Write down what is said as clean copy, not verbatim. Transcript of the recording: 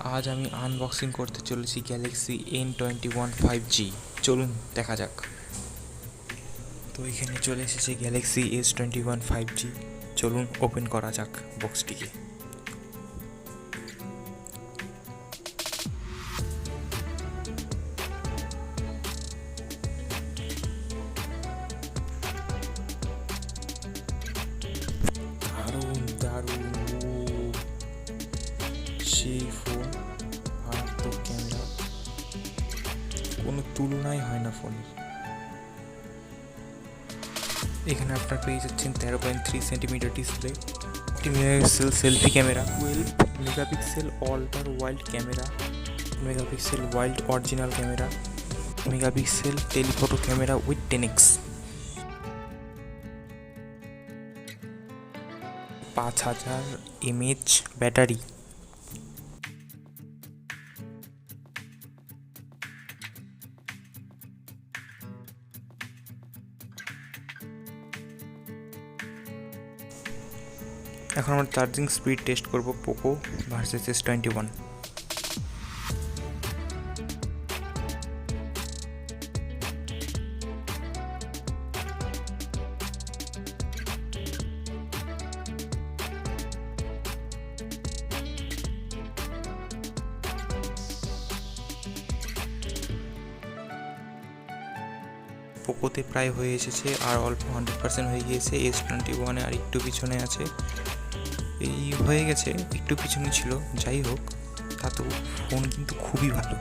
আজ আমি আনবক্সিং করতে চলেছি গ্যালাক্সি N21 5G। চলুন দেখা যাক। তো এখানে চলে এসেছে গ্যালাক্সি S21 5G। চলুন ওপেন করা যাক বক্সটিকে। দারুণ দারুণ, সেই ফোন আর তো ক্যামেরা কোনো তুলনাই হয় না ফোনের। এখানে আপনার পেয়ে যাচ্ছেন 13.3 centimetre display, 50 megapixel selfie camera, 12 megapixel ultra wild camera, megapixel wild original camera, megapixel telephoto camera with 10x, 5000 mAh battery. এখন আমরা চার্জিং স্পিড টেস্ট করব পোকো ভার্সেস S21। পোকোতে প্রায় হয়ে এসেছে, আর অল্প 100% হয়ে গিয়েছে। S21 আর একটু পিছনে আছে, এই হয়ে গেছে, একটু পিছনে ছিল। যাই হোক, তাতেও ফোন কিন্তু খুবই ভালো।